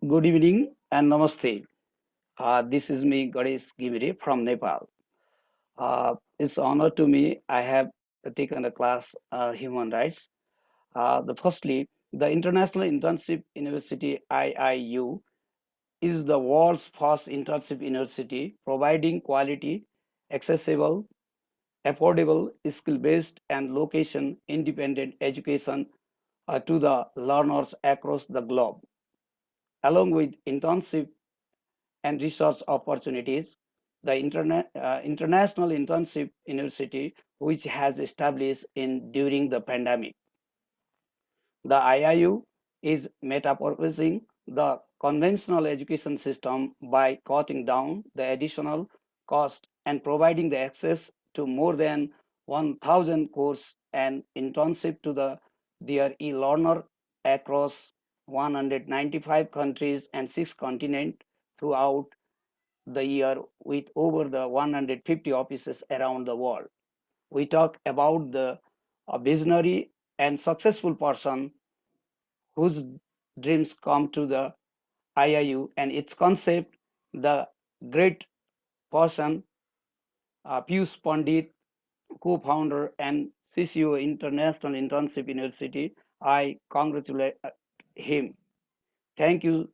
Good evening and namaste. This is me, Ganesh Gimire from Nepal. It's honor to me. I have taken a class human rights. Firstly, the International Internship University (IIU) is the world's first internship university, providing quality, accessible, affordable, skill-based, and location-independent education to the learners across the globe, along with internship and research opportunities. The International Internship University, which has established in during the pandemic. The IIU is metamorphosing the conventional education system by cutting down the additional cost and providing the access to more than 1,000 course and internship to their e-learner across 195 countries and 6 continents throughout the year with over the 150 offices around the world. We talk about the a visionary and successful person whose dreams come to the IIU and its concept, the great person, Piyush Pandit, co-founder and CCO International Internship University. I congratulate him. Thank you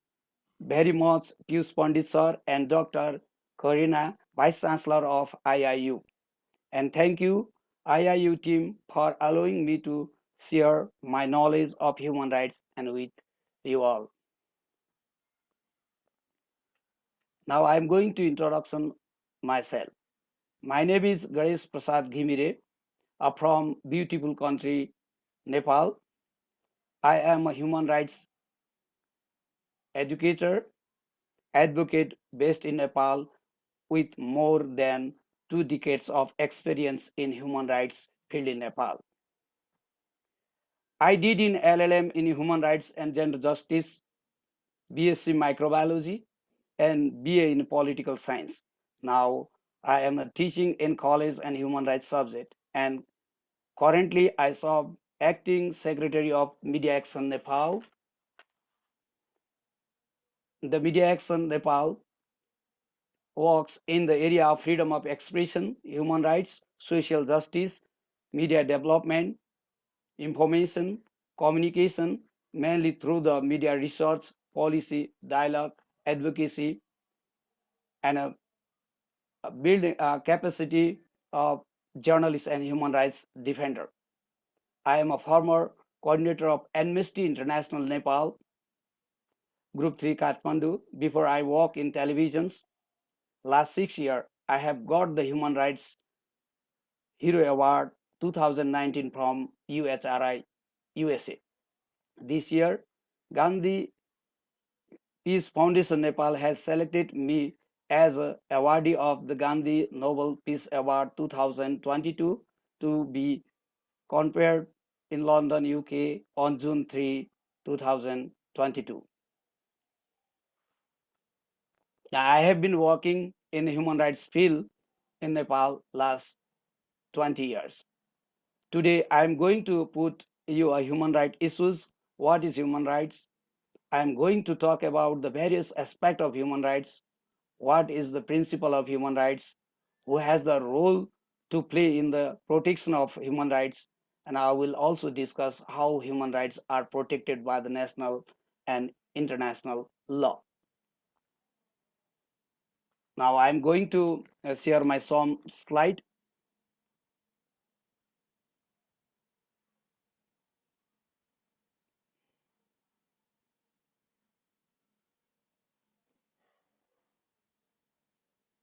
very much, Piyush Pandit sir and Dr. Karina, Vice Chancellor of IIU. And thank you, IIU team, for allowing me to share my knowledge of human rights and with you all. Now I am going to introduction myself. My name is Ganesh Prasad Ghimire, from beautiful country Nepal. I am a human rights educator, advocate based in Nepal with more than 2 decades of experience in human rights field in Nepal. I did in LLM in human rights and gender justice, BSc microbiology, and BA in political science. Now I am teaching in college and human rights subject, and currently I serve acting secretary of Media Action Nepal. The Media Action Nepal works in the area of freedom of expression, human rights, social justice, media development, information, communication, mainly through the media research, policy, dialogue, advocacy, and building capacity of journalists and human rights defender. I am a former coordinator of Amnesty International Nepal, Group 3 Kathmandu. Before I work in televisions, last 6 years, I have got the Human Rights Hero Award 2019 from UHRI USA. This year, Gandhi Peace Foundation Nepal has selected me as a awardee of the Gandhi Nobel Peace Award 2022 to be conferred in London, UK on June 3, 2022. I have been working in the human rights field in Nepal last 20 years. Today, I am going to put you a human rights issues. What is human rights? I am going to talk about the various aspects of human rights. What is the principle of human rights? Who has the role to play in the protection of human rights? And I will also discuss how human rights are protected by the national and international law. Now I'm going to share my some slide.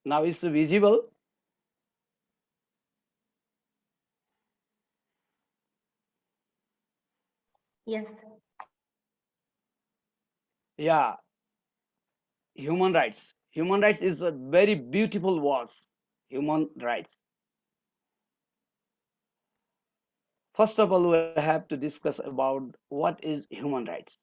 Now it's visible. Yes, Yeah, human rights. Human rights is a very beautiful word. Human rights. First of all, we have to discuss about what is human rights.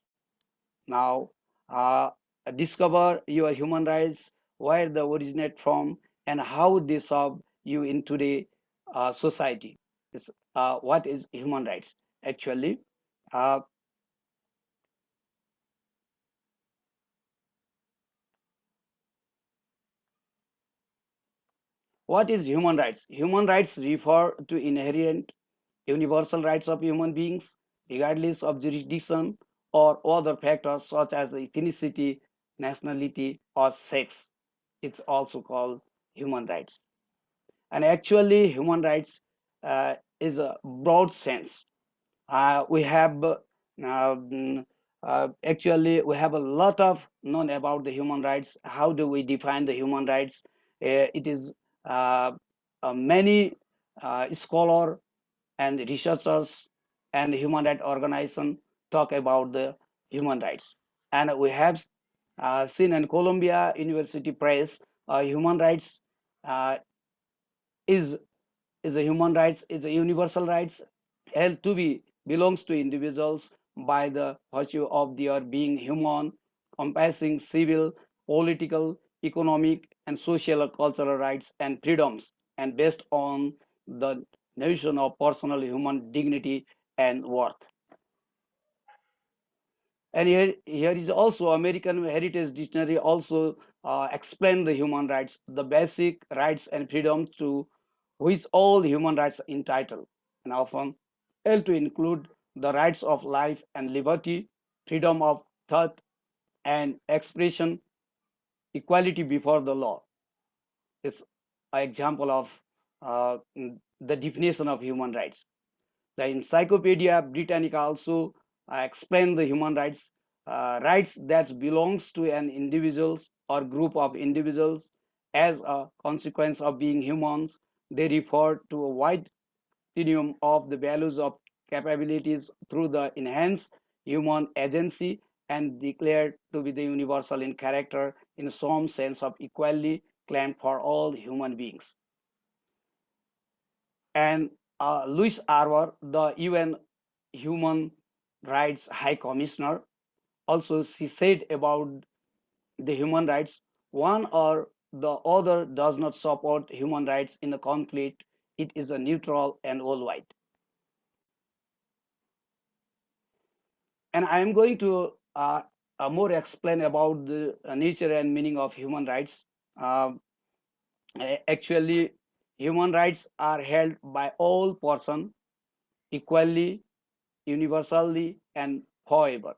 Now, uh, discover your human rights, where they originate from, and how they serve you in today society. What is human rights? Actually, uh, What is human rights? Human rights refer to inherent universal rights of human beings, regardless of jurisdiction or other factors such as ethnicity, nationality, or sex. It's also called human rights. And actually, human rights is a broad sense. We have actually we have a lot of known about the human rights. How do we define the human rights? It is uh, many scholars and researchers and human rights organizations talk about the human rights. And we have seen in Columbia University Press, human rights uh, is is a human rights, is a universal rights held to be belongs to individuals by the virtue of their being human, compassing civil, political, economic, and social or cultural rights and freedoms, and based on the notion of personal human dignity and worth. And here is also American Heritage Dictionary also explain the human rights, the basic rights and freedoms to which all human rights are entitled, and often held to include the rights of life and liberty, freedom of thought and expression, equality before the law. It's an example of the definition of human rights. The Encyclopedia Britannica also explain the human rights, rights that belongs to an individual or group of individuals as a consequence of being humans. They refer to a wide continuum of the values of capabilities through the enhanced human agency and declared to be the universal in character in some sense of equality claimed for all human beings. And Louis Arbour, the UN Human Rights High Commissioner, also she said about the human rights, one or the other does not support human rights in a conflict. It is a neutral and worldwide. And I am going to more explain about the nature and meaning of human rights. Uh, Actually, human rights are held by all persons equally, universally, and forever.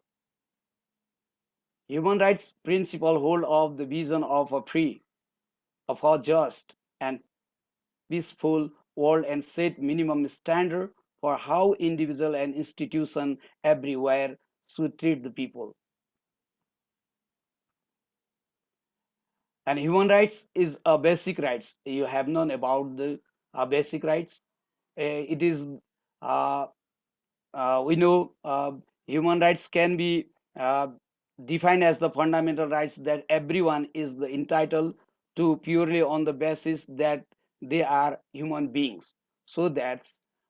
Human rights principle hold of the vision of a free, of a just and peaceful world and set minimum standard for how individual and institution everywhere should treat the people. And human rights is a basic rights. You have known about the basic rights. It is uh, we know human rights can be uh, defined as the fundamental rights that everyone is entitled to purely on the basis that they are human beings. So that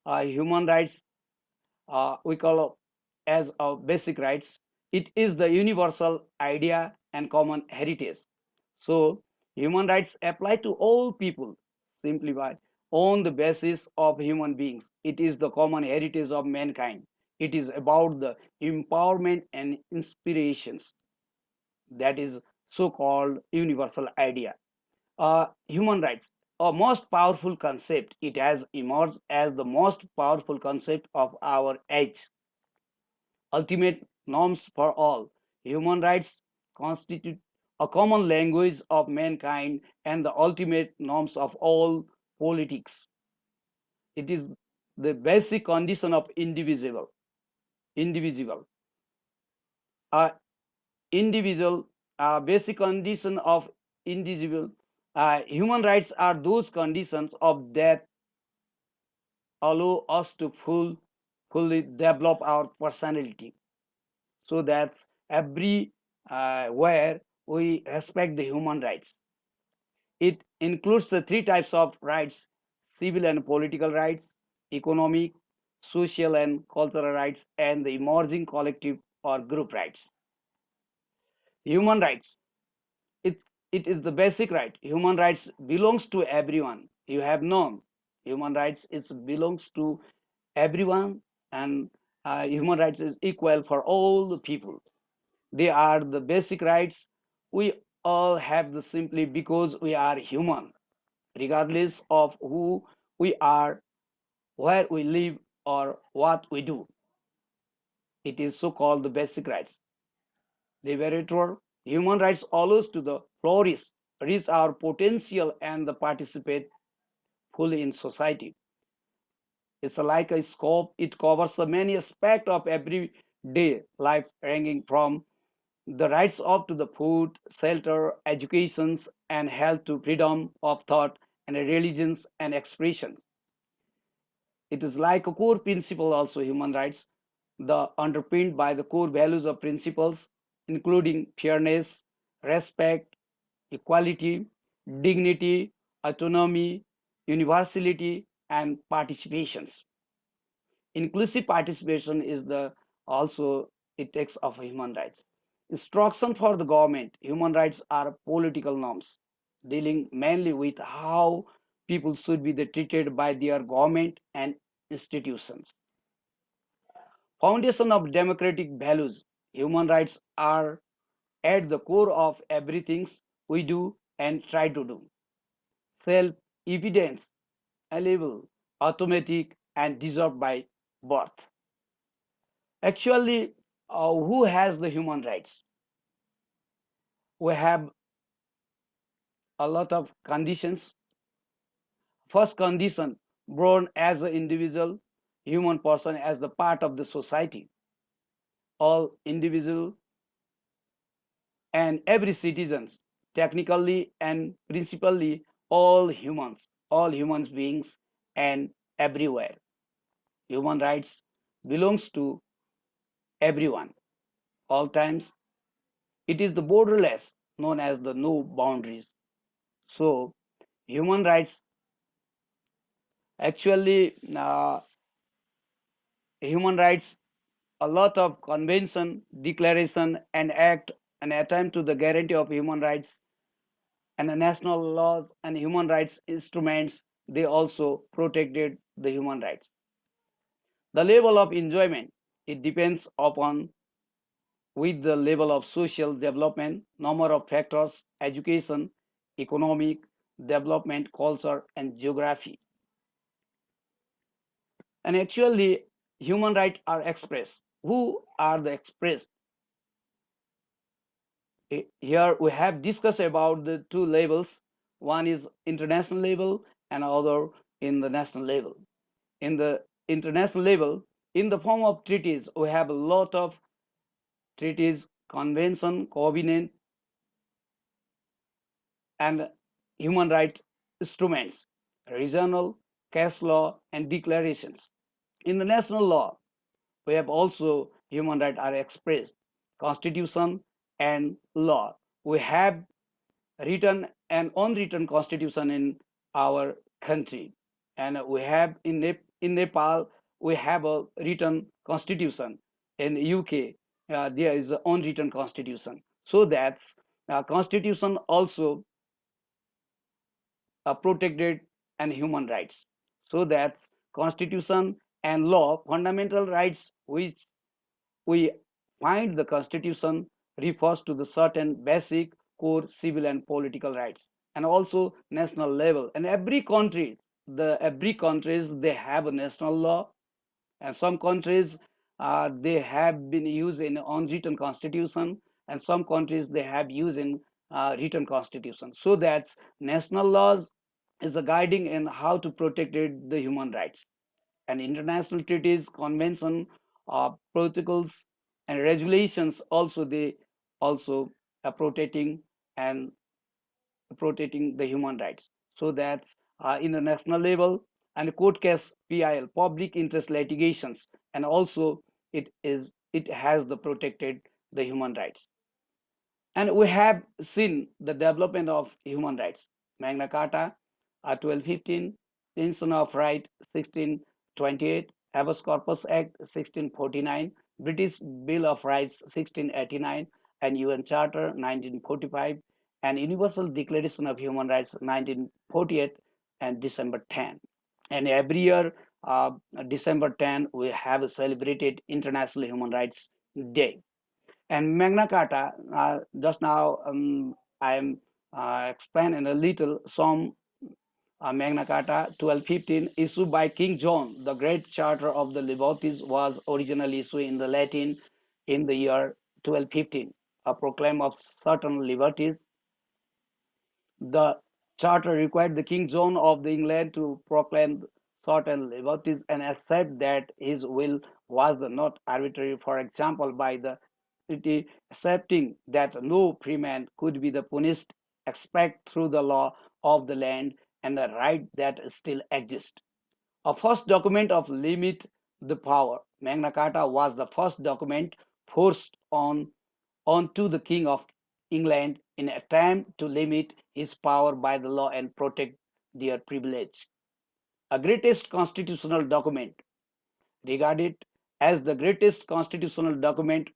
human rights we call as basic rights. It is the universal idea and common heritage. So human rights apply to all people simply by on the basis of human beings. It is the common heritage of mankind. It is about the empowerment and inspirations that is so-called universal idea. Human rights, a most powerful concept. It has emerged as the most powerful concept of our age. Ultimate norms for all. Human rights constitute a common language of mankind and the ultimate norms of all politics. It is the basic condition of individual, uh, individual, basic condition of individual. Human rights are those conditions of that allow us to fully develop our personality, so that every where we respect the human rights. It includes the three types of rights: civil and political rights, economic, social, and cultural rights, and the emerging collective or group rights. Human rights. It, it is the basic right. Human rights belongs to everyone. You have known human rights, it belongs to everyone, and human rights is equal for all the people. They are the basic rights we all have the simply because we are human. regardless of who we are, where we live, or what we do. It is so called the basic rights. Liberator, human rights allows to the flourish, reach our potential, and the participate fully in society. It's like a scope. It covers the many aspects of everyday life, ranging from the rights up to the food, shelter, education, and health to freedom of thought and religions and expression. It is like a core principle also human rights, the underpinned by the core values of principles, including fairness, respect, equality, dignity, autonomy, universality, and participations. Inclusive participation is the also it takes of human rights. Instruction for the government. Human rights are political norms dealing mainly with how people should be treated by their government and institutions. Foundation of democratic values. Human rights are at the core of everything we do and try to do. Self evidence, allowable, automatic, and deserved by birth. Actually, who has the human rights? We have a lot of conditions. First condition, born as an individual, human person as the part of the society. All individual and every citizen, technically and principally all human beings and everywhere. Human rights belongs to everyone, all times. It is the borderless, known as the no boundaries. So human rights actually human rights a lot of convention declaration and act and attempt to the guarantee of human rights and the national laws and human rights instruments, they also protected the human rights. The level of enjoyment, it depends upon with the level of social development, number of factors, education, economic development, culture, and geography. And actually, human rights are expressed. Who are the expressed? Here we have discussed about the two levels. One is international level and other in the national level. In the international level, in the form of treaties, we have a lot of treaties, convention, covenant, and human rights instruments, regional, case law, and declarations. In the national law, we have also human rights are expressed, constitution and law. We have written and unwritten constitution in our country, and we have in Nepal we have a written constitution. In UK there is an unwritten constitution. So that's constitution also protected and human rights. So that constitution and law fundamental rights which we find the constitution refers to the certain basic core civil and political rights, and also national level. And every countries they have a national law, and some countries they have been used in unwritten constitution, and some countries they have used in written constitution. So that's national laws is a guiding in how to protect the human rights, and international treaties, convention, protocols, and regulations also they also are protecting and protecting the human rights. So that's in the national level, and court case PIL, public interest litigations, and also it has the protected the human rights. And we have seen the development of human rights. Magna Carta, 1215, Declaration of Right, 1628, Habeas Corpus Act, 1649, British Bill of Rights, 1689, and UN Charter, 1945, and Universal Declaration of Human Rights, 1948, and December 10. And every year, December 10, we have celebrated International Human Rights Day. And Magna Carta, just now I am explaining a little some Magna Carta 1215, issued by King John, the Great Charter of the Liberties, was originally issued in the Latin in the year 1215, a proclaim of certain liberties. The charter required the King John of the England to proclaim certain liberties and accept that his will was not arbitrary. For example, by the treaty accepting that no freeman could be the punished except through the law of the land and the right that still exists. A first document of limit the power. Magna Carta was the first document forced onto the King of England in an attempt to limit his power by the law and protect their privilege. A greatest constitutional document, regarded as the greatest constitutional document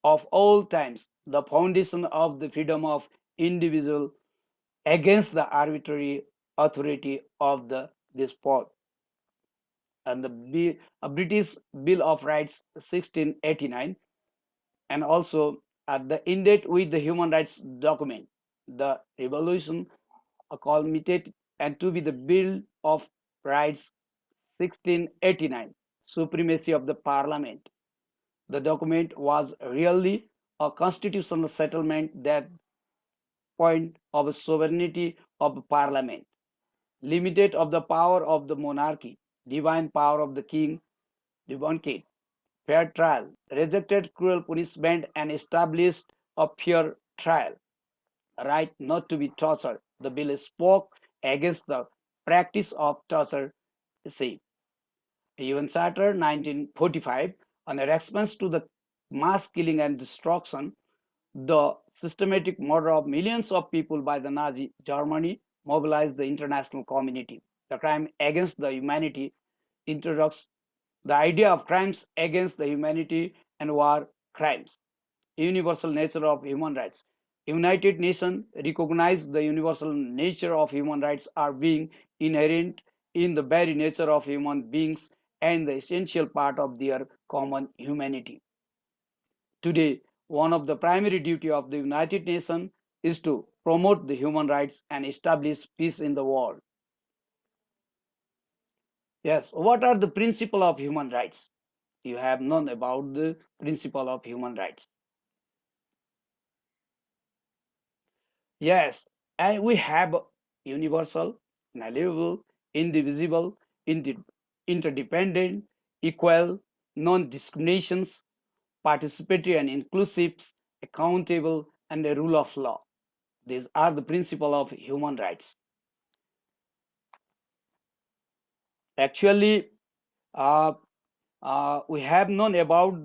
of all times, the foundation of the freedom of individual against the arbitrary authority of the despot. And the British Bill of Rights 1689, and also the indent with the human rights document, the revolution culminated and to be the Bill of Rights 1689, supremacy of the parliament. The document was really a constitutional settlement that point of sovereignty of parliament, limited of the power of the monarchy, divine power of the king, divine fair trial, rejected cruel punishment and established a fair trial, right not to be tortured. The bill spoke against the practice of torture. See, even Charter 1945, on a response to the mass killing and destruction, the systematic murder of millions of people by the Nazi Germany mobilized the international community. The crime against the humanity introduced the idea of crimes against the humanity and war crimes. Universal nature of human rights. United Nations recognize the universal nature of human rights are being inherent in the very nature of human beings and the essential part of their common humanity. Today, one of the primary duties of the United Nations is to promote the human rights and establish peace in the world. Yes, what are the principles of human rights? You have known about the principle of human rights. Yes, and we have universal, inalienable, indivisible, interdependent, equal, non-discriminations, participatory and inclusive, accountable, and the rule of law. These are the principles of human rights. Actually, uh, we have known about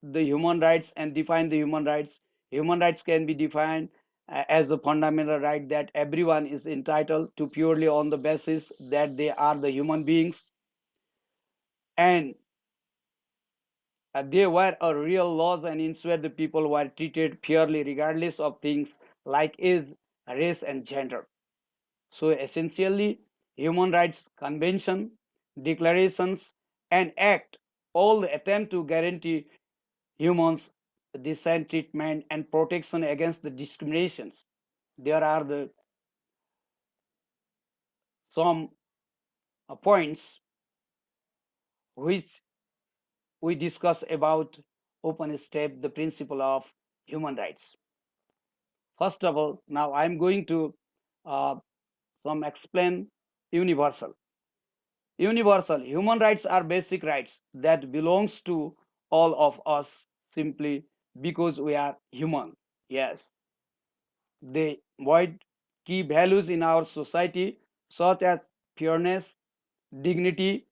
the human rights and define the human rights. Human rights can be defined as a fundamental right that everyone is entitled to purely on the basis that they are the human beings and they were a real laws and ensure the people were treated fairly regardless of things like age, race, and gender. So essentially, human rights convention, declarations, and act all attempt to guarantee humans decent treatment and protection against the discriminations. There are the some points which we discuss about open step the principle of human rights. First of all, now I'm going to uh, some explain universal. Universal human rights are basic rights that belongs to all of us simply because we are human. Yes, they void key values in our society such as fairness, dignity,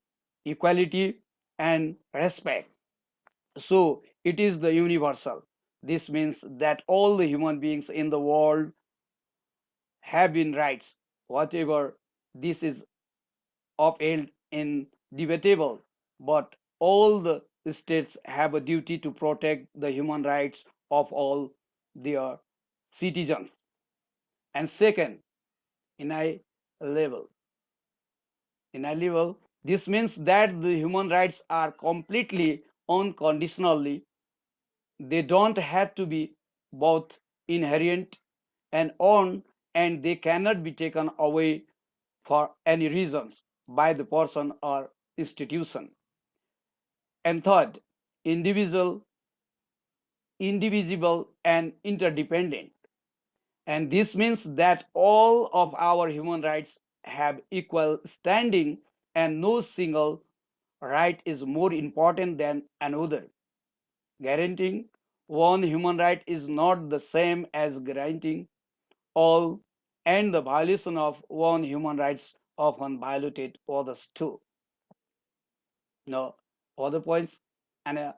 equality, and respect. So it is the universal. This means that all the human beings in the world have been rights, whatever this is upheld in debatable, but all the states have a duty to protect the human rights of all their citizens. And second, inalienable. Inalienable. This means that the human rights are completely unconditionally. They don't have to be both inherent and earned, and they cannot be taken away for any reasons by the person or institution. And third, individual, indivisible, and interdependent. And this means that all of our human rights have equal standing and no single right is more important than another. Guaranteeing one human right is not the same as guaranteeing all, and the violation of one human rights often violated others too. No other points and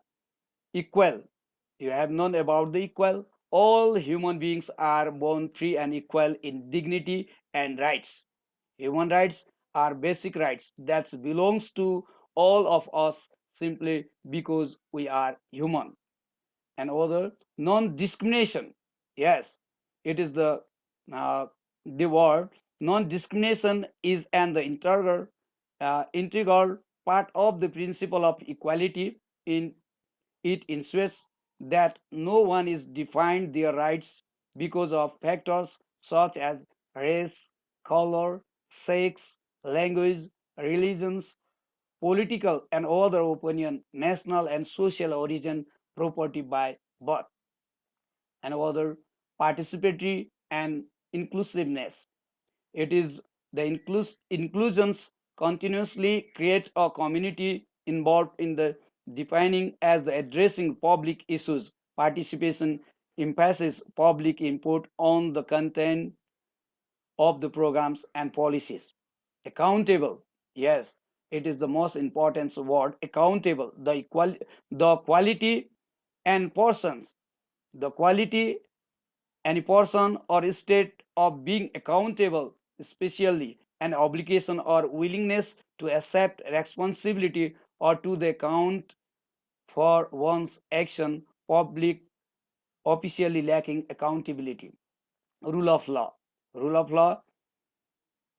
equal. You have known about the equal. All human beings are born free and equal in dignity and rights. Human rights are basic rights that belongs to all of us simply because we are human. And other non-discrimination. Yes, it is uh, the word non-discrimination is an the integral part of the principle of equality. In it ensures that no one is defined their rights because of factors such as race, color, sex, language, religions, political and other opinion, national and social origin, property by birth, and other participatory and inclusiveness. It is the inclusions continuously create a community involved in the defining as the addressing public issues. Participation emphasizes public input on the content of the programs and policies. Accountable, yes, it is the most important word. Accountable, the quality and persons, the quality any person or state of being accountable, especially an obligation or willingness to accept responsibility or to the account for one's action, public officially lacking accountability. Rule of law. Rule of law.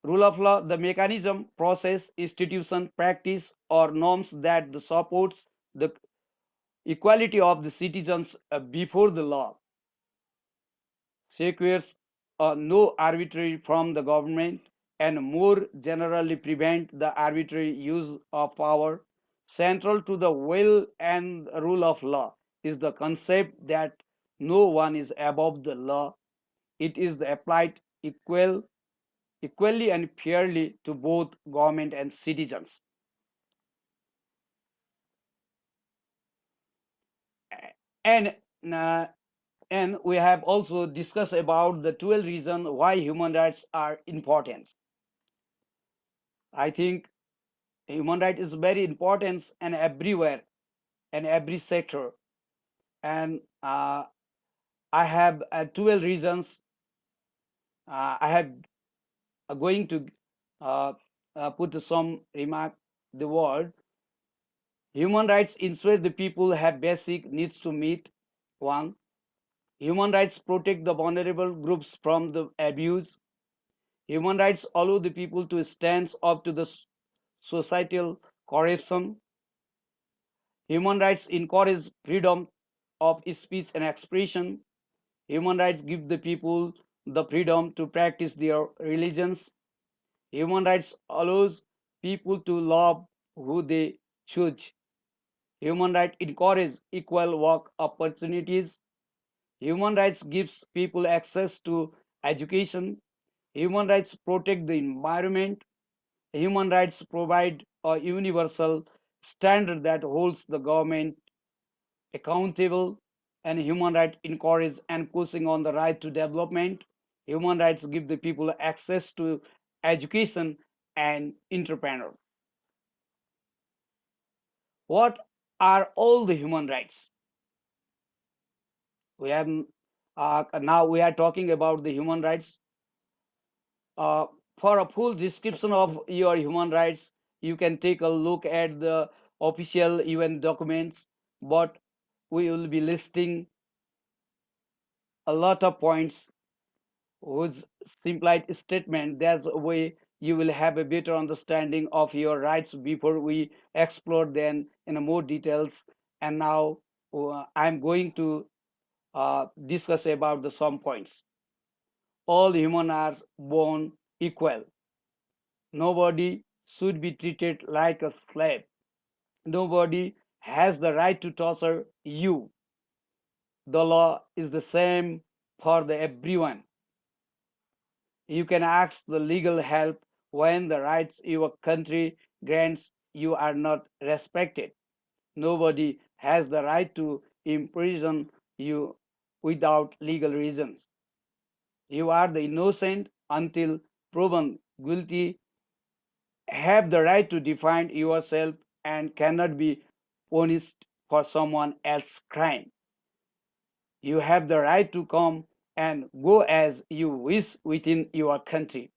Rule of law, the mechanism, process, institution, practice, or norms that supports the equality of the citizens before the law, secures no arbitrary from the government, and more generally prevent the arbitrary use of power. Central to the will and rule of law is the concept that no one is above the law. It is the applied equally and fairly to both government and citizens. And uh, and we have also discussed about the 12 reasons why human rights are important. I think human right is very important and everywhere and every sector. And I have 12 reasons. I have going to uh, put some remark. The word human rights ensure the people have basic needs to meet. One, human rights protect the vulnerable groups from the abuse. Human rights allow the people to stand up to the societal corruption. Human rights encourage freedom of speech and expression. Human rights give the people the freedom to practice their religions. Human rights allows people to love who they choose. Human rights encourage equal work opportunities. Human rights gives people access to education. Human rights protect the environment. Human rights provide a universal standard that holds the government accountable, and human rights encourage and pushing on the right to development. Human rights give the people access to education and entrepreneur. What are all the human rights? We have now we are talking about the human rights. Uh, for a full description of your human rights, you can take a look at the official UN documents, but we will be listing a lot of points whose simplified statement. That's a way you will have a better understanding of your rights before we explore them in a more details. And now I'm going to discuss about the some points. All humans are born equal. Nobody should be treated like a slave. Nobody has the right to torture you. The law is the same for everyone. You can ask the legal help when the rights your country grants you are not respected. Nobody has the right to imprison you without legal reasons. You are the innocent until proven guilty, have the right to defend yourself and cannot be punished for someone else's crime. You have the right to come and go as you wish within your country.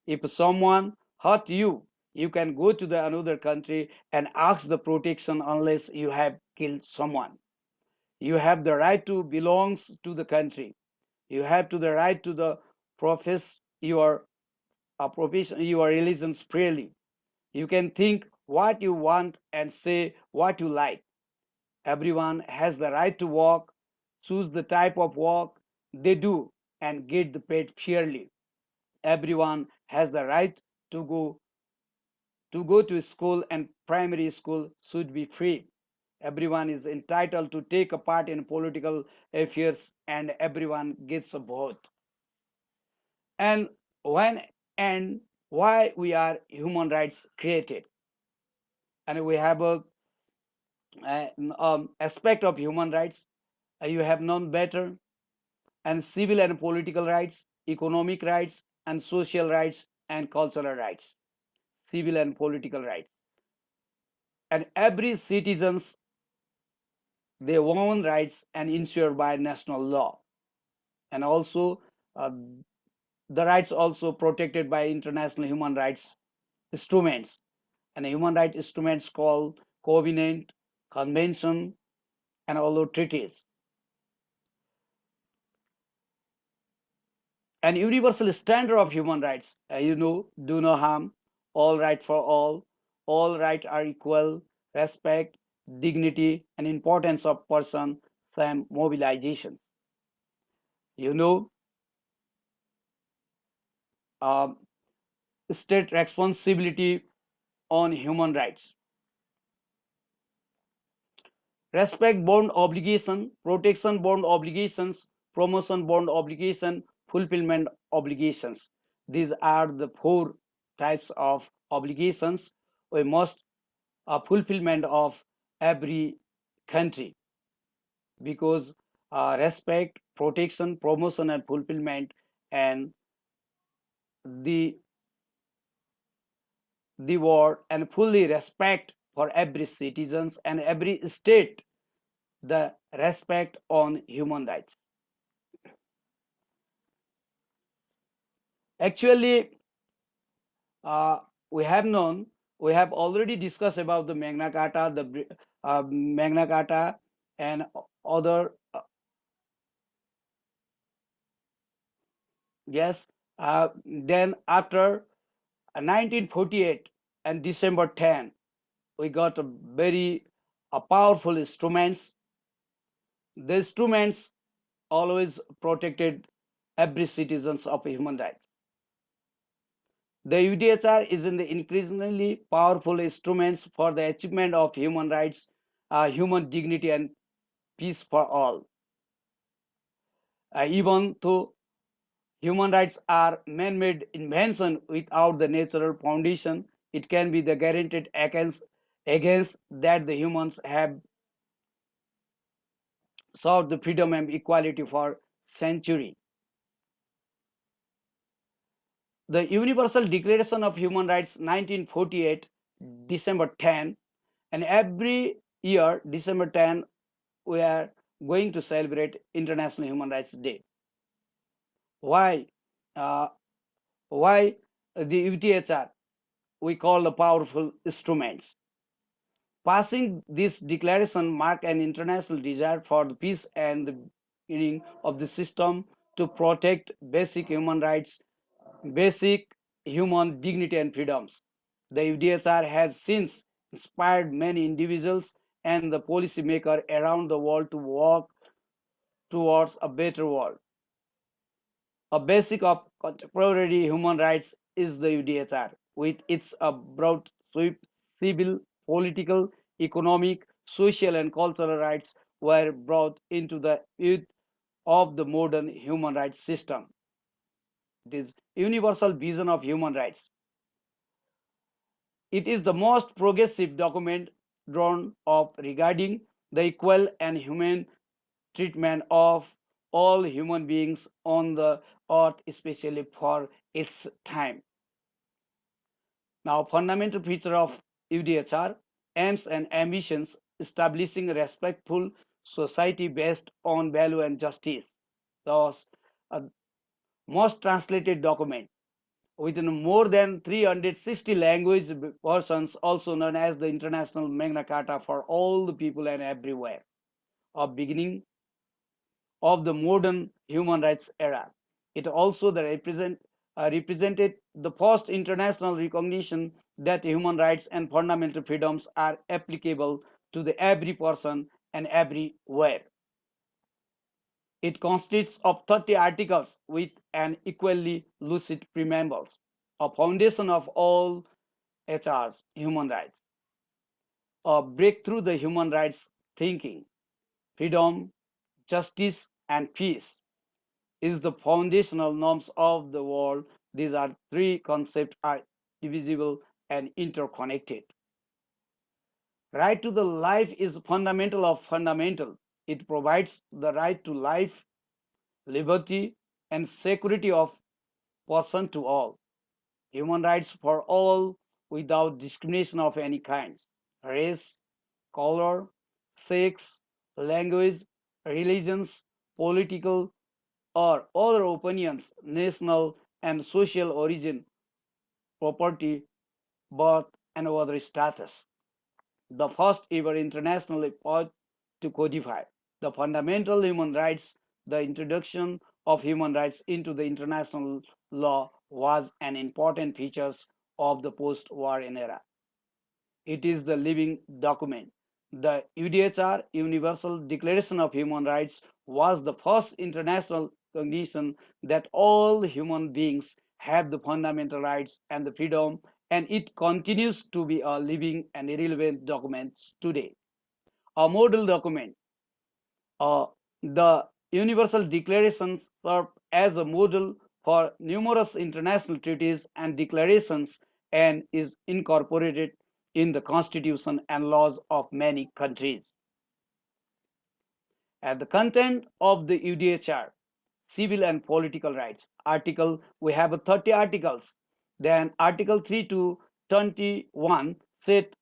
If someone hurt you, you can go to the another country and ask the protection unless you have killed someone. You have the right to belong to the country. You have to the right to the profess your profession, your religions freely. You can think what you want and say what you like. Everyone has the right to walk, choose the type of walk they do, and get the paid fairly. Everyone has the right to go to school, and primary school should be free. Everyone is entitled to take a part in political affairs, and everyone gets a vote. And when and why we are human rights created, and we have a aspect of human rights you have known better, and civil and political rights, economic rights, and social rights, and cultural rights. Civil and political rights, and every citizens their own rights and ensured by national law, and also uh, the rights also protected by international human rights instruments, and human rights instruments called covenant, convention, and also treaties. An universal standard of human rights, do no harm, all right for all rights are equal, respect, dignity, and importance of person, same mobilization. You know, uh, state responsibility on human rights. Respect bond obligation, protection bond obligations, promotion bond obligation, fulfillment obligations. These are the four types of obligations we must fulfillment of every country, because respect, protection, promotion, and fulfillment, and the word and fully respect for every citizens and every state, the respect on human rights. Actually, uh, we have known, we have already discussed about the Magna Carta, Magna Carta, and other. Yes. Then after 1948 and December 10, we got a very powerful instruments. The instruments always protected every citizens of human rights. The UDHR is in the increasingly powerful instruments for the achievement of human rights, human dignity, and peace for all. Even though human rights are man-made invention without the natural foundation, it can be the guaranteed against that the humans have sought the freedom and equality for century. The Universal Declaration of Human Rights 1948, December 10, and every year December 10 we are going to celebrate International Human Rights Day. Why? Uh, why the UTHR? We call the powerful instruments. Passing this declaration marked an international desire for the peace and the beginning of the system to protect basic human rights, basic human dignity and freedoms. The UDHR has since inspired many individuals and the policymakers around the world to work towards a better world. A basic of contemporary human rights is the UDHR. with its broad sweep, civil, political, economic, social, and cultural rights were brought into the youth of the modern human rights system. This universal vision of human rights. It is the most progressive document drawn up regarding the equal and humane treatment of all human beings on the earth, especially for its time. Now, fundamental feature of UDHR aims and ambitions establishing a respectful society based on value and justice. Thus, a most translated document within more than 360 language versions, also known as the International Magna Carta for all the people and everywhere, of beginning of the modern human rights era. It also represented the first international recognition that human rights and fundamental freedoms are applicable to the every person and everywhere. It consists of 30 articles with an equally lucid preamble, a foundation of all HR's human rights, a breakthrough the human rights thinking, freedom, justice, and peace is the foundational norms of the world. These are three concepts are divisible and interconnected. Right to the life is fundamental of fundamental. It provides the right to life, liberty, and security of person to all. Human rights for all without discrimination of any kind. Race, color, sex, language, religions, political, or other opinions, national and social origin, property, birth, and other status. The first ever international effort to codify the fundamental human rights, the introduction of human rights into the international law was an important feature of the post-war era. It is the living document. The UDHR, Universal Declaration of Human Rights, was the first international recognition that all human beings have the fundamental rights and the freedom, and it continues to be a living and irrelevant document today. A model document, uh, the Universal Declaration served as a model for numerous international treaties and declarations and is incorporated in the constitution and laws of many countries. And the content of the UDHR, civil and political rights. Article, we have 30 articles. Then Article 3 to 21 set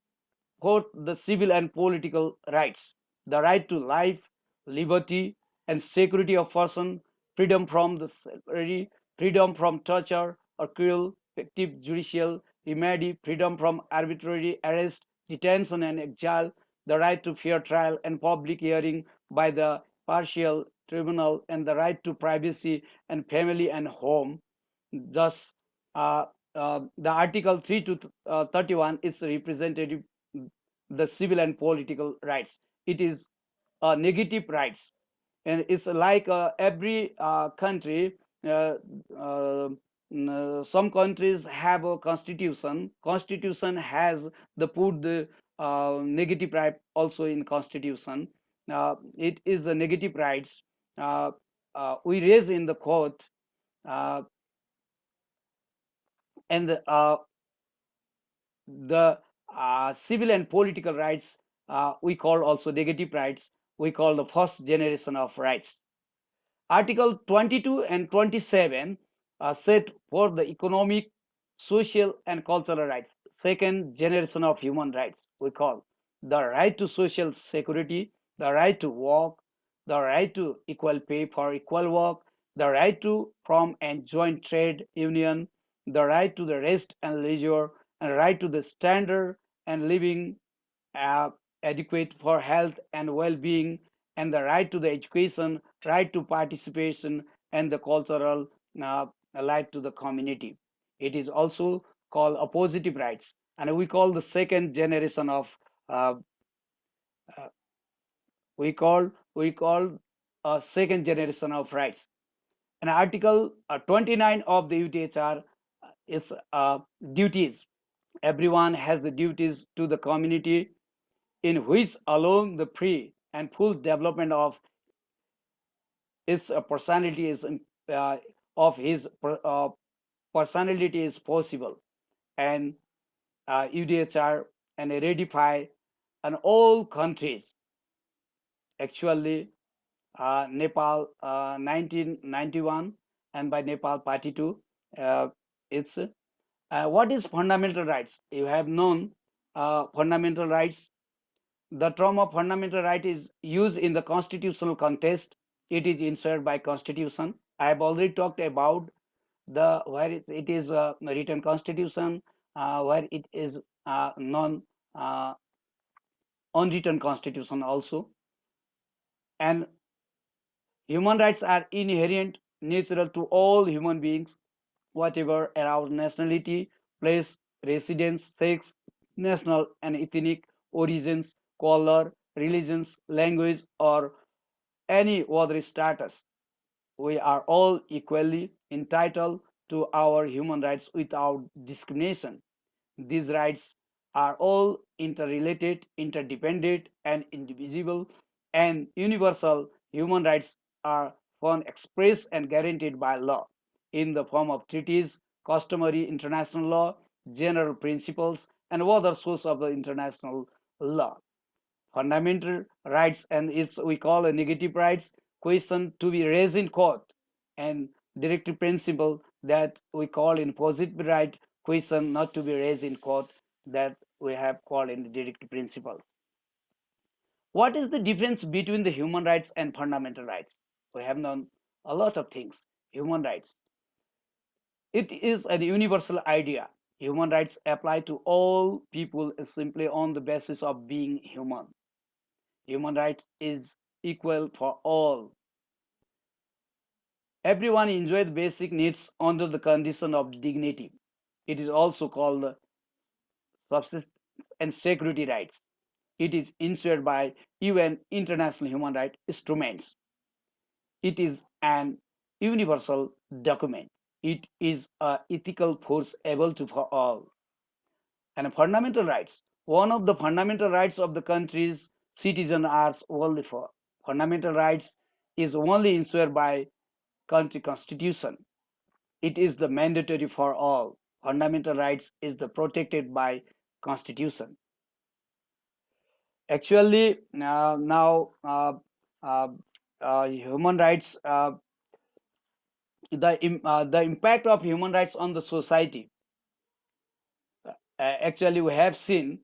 forth the civil and political rights, the right to life, liberty, and security of person, freedom from the slavery, freedom from torture or cruel, effective judicial remedy, freedom from arbitrary arrest, detention, and exile, the right to fair trial and public hearing by the partial tribunal, and the right to privacy and family and home. Thus, uh, the Article 3 to 31 is representative the civil and political rights. It is negative rights, and it's like every country. Uh, uh, some countries have a constitution. Constitution has the put the negative right also in constitution. It is the negative rights uh, we raise in the court, uh, and the civil and political rights we call also negative rights, we call the first generation of rights. Article 22 and 27 set for the economic, social, and cultural rights. Second generation of human rights, we call the right to social security, the right to work, the right to equal pay for equal work, the right to form and join trade union, the right to the rest and leisure, and right to the standard and living uh, adequate for health and well-being, and the right to the education, right to participation, and the cultural uh, life to the community. It is also called a positive rights, and we call the second generation of uh, uh, we call a second generation of rights. And Article 29 of the UTHR its duties. Everyone has the duties to the community in which alone the free and full development of its personality is uh, of his personality is possible, and UDHR and ratify and all countries actually Nepal 1991 and by Nepal Party 2. It's What is fundamental rights? You have known fundamental rights. The term of fundamental right is used in the constitutional context. It is ensured by constitution. I have already talked about the where it is a written constitution, where it is non uh, unwritten constitution also. And human rights are inherent, natural to all human beings, whatever around nationality, place, residence, sex, national and ethnic origins, color, religions, language, or any other status. We are all equally entitled to our human rights without discrimination. These rights are all interrelated, interdependent, and indivisible, and universal. Human rights are found expressed and guaranteed by law in the form of treaties, customary international law, general principles, and other sources of the international law. Fundamental rights and its we call a negative rights question to be raised in court, and directive principle that we call in positive right question not to be raised in court, that we have called in the directive principle. What is the difference between the human rights and fundamental rights? We have known a lot of things. Human rights, it is a universal idea. Human rights apply to all people simply on the basis of being human. Human rights is equal for all. Everyone enjoys basic needs under the condition of dignity. It is also called subsistence and security rights. It is ensured by UN international human rights instruments. It is an universal document. It is a ethical force able to for all. And fundamental rights. One of the fundamental rights of the country's citizen are only for. Fundamental rights is only ensured by country constitution. It is the mandatory for all. Fundamental rights is the protected by constitution. Actually, now uh, human rights, the impact of human rights on the society. Actually, we have seen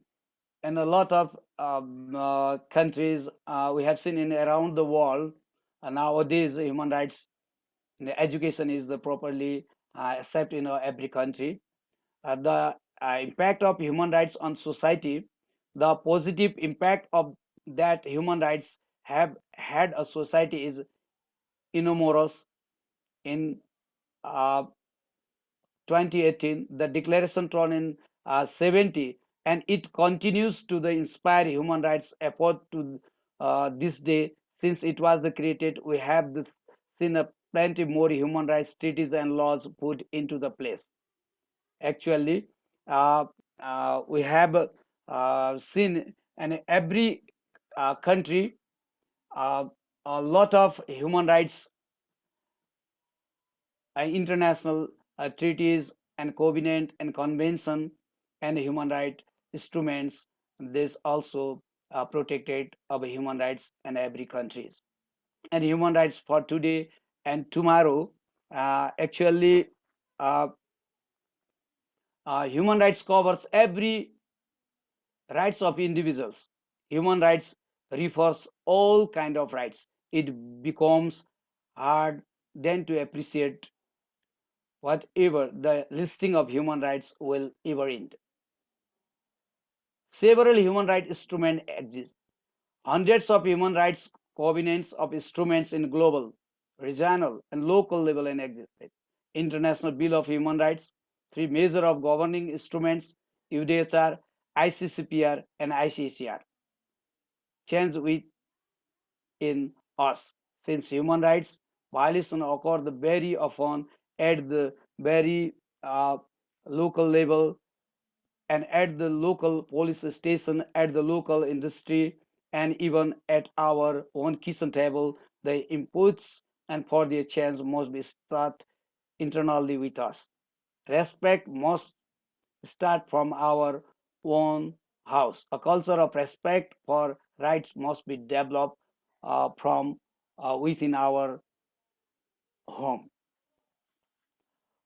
in a lot of countries, we have seen in around the world nowadays human rights, the education is the properly accepted in every country. The impact of human rights on society, the positive impact of that human rights have had a society is enormous. In uh, 2018, the declaration drawn in 70, and it continues to the inspire human rights effort to this day. Since it was created, we have this, seen a plenty more human rights treaties and laws put into the place. Actually, uh, we have seen in every country uh, a lot of human rights international treaties and covenant and convention and human rights instruments. This also protected our human rights in every countries, and human rights for today and tomorrow. Actually, uh, human rights covers every rights of individuals. Human rights refers all kind of rights. It becomes hard then to appreciate whatever the listing of human rights will ever end. Several human rights instruments exist. Hundreds of human rights covenants of instruments in global, regional, and local level and existed. International Bill of Human Rights, three measure of governing instruments, UDHR, ICCPR, and ICCR. Change within us. Since human rights violation occur the very often at the very uh, local level, and at the local police station, at the local industry, and even at our own kitchen table, the inputs and for the change must be start internally with us. Respect must start from our own house. A culture of respect for rights must be developed from within our home.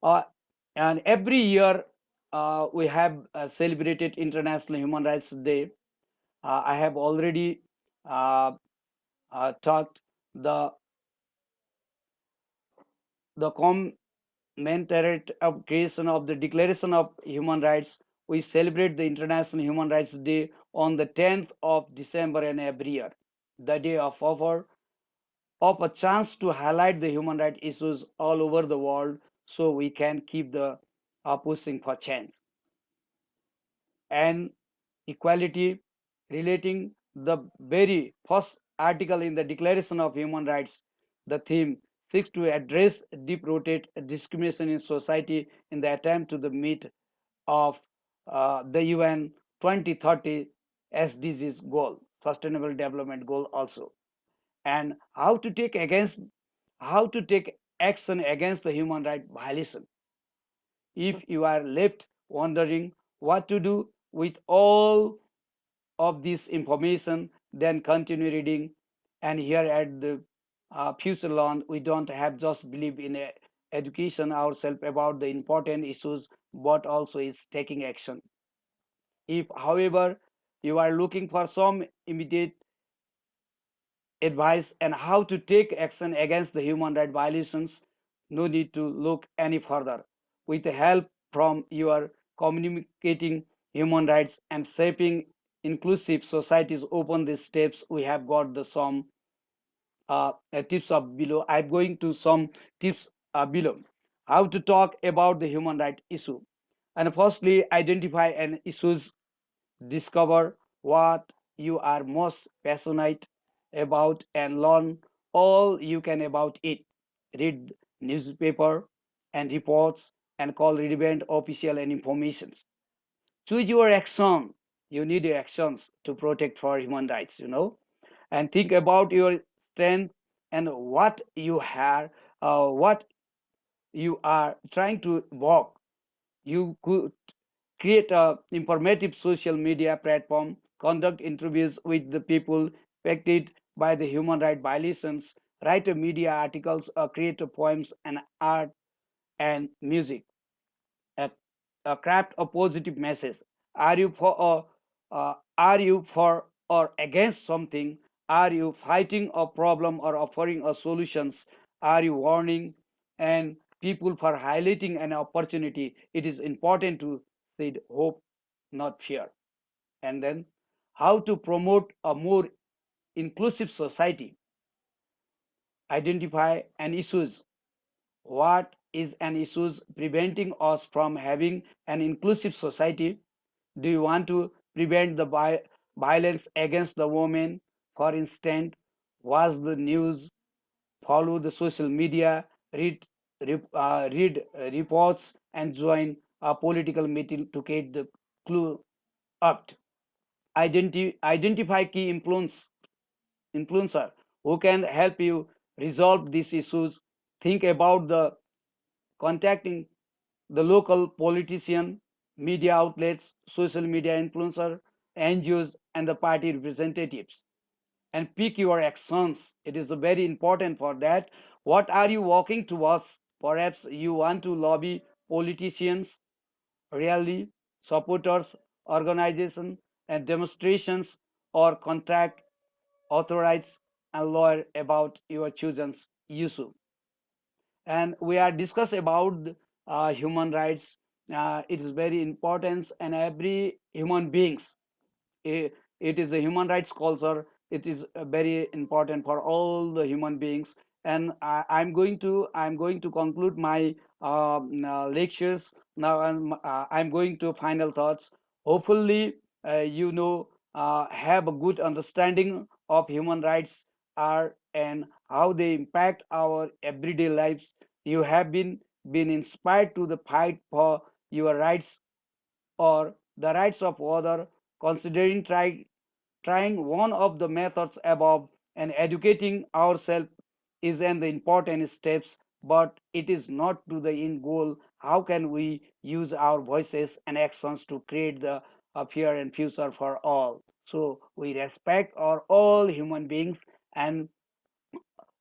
Uh, and every year we have celebrated International Human Rights Day. I have already uh, talked the the commemorated of creation of the Declaration of Human Rights. We celebrate the International Human Rights Day on the 10th of December in every year, the day of a chance to highlight the human rights issues all over the world, so we can keep the pushing for change and equality. Relating the very first article in the Declaration of Human Rights, the theme seeks to address deep-rooted discrimination in society in the attempt to the meet of the UN 2030 SDGs goal, Sustainable Development Goal also, and how to take action against the human right violation. If you are left wondering what to do with all of this information, then continue reading. And here at the Future Lawn, we don't have just believe in education ourselves about the important issues, but also is taking action. If, however, you are looking for some immediate advice and how to take action against the human right violations, no need to look any further. With the help from your communicating human rights and shaping inclusive societies open these steps, we have got the some tips of below. I'm going to some tips below. How to talk about the human right issue. And firstly, identify an issues, discover what you are most passionate about and learn all you can about it. Read newspaper and reports and call relevant official and information. Choose your action. You need your actions to protect for human rights. And think about your strength and what you are trying to walk. You could create a informative social media platform, conduct interviews with the people affected by the human rights violations, write a media articles, or create a poems and art and music, a, craft a positive message. Are you for or against something? Are you fighting a problem or offering a solutions? Are you warning and people for highlighting an opportunity? It is important to seed hope, not fear. And then how to promote a more inclusive society. Identify an issues. What is an issues preventing us from having an inclusive society? Do you want to prevent the violence against the women? For instance, watch the news, follow the social media, read reports, and join a political meeting to get the clue up. Identify key influencer who can help you resolve these issues. Think about the contacting the local politician, media outlets, social media influencer, NGOs, and the party representatives. And pick your actions. It is very important for that. What are you working towards? Perhaps you want to lobby politicians, rally, supporters, organization, and demonstrations, or contact authorities and lawyer about your chosen issue. And we are discuss about human rights. It is very important, and every human beings, it is a human rights culture. It is very important for all the human beings. And I'm going to conclude my lectures now, and I'm going to final thoughts. Hopefully, have a good understanding of human rights are and how they impact our everyday lives. You have been inspired to the fight for your rights or the rights of other, considering trying one of the methods above and educating ourselves is an important steps, but it is not to the end goal. How can we use our voices and actions to create the a fair and future for all? So we respect our all human beings, and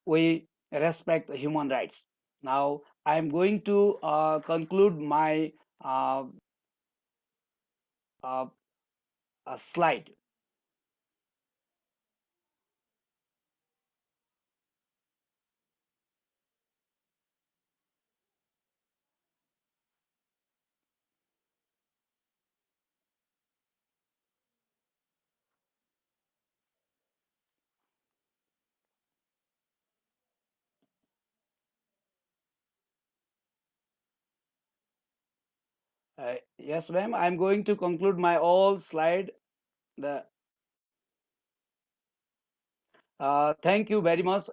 we respect human rights. Now I am going to conclude my uh, uh, slide. Yes, ma'am. I'm going to conclude my all slide. The Thank you very much.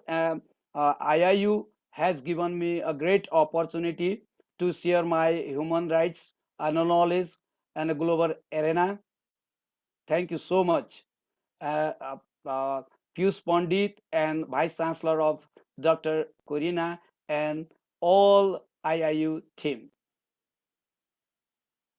IIU has given me a great opportunity to share my human rights knowledge and a global arena. Thank you so much, uh, uh, uh, Piyush Pandit and Vice Chancellor of Dr. Corina and all IIU team.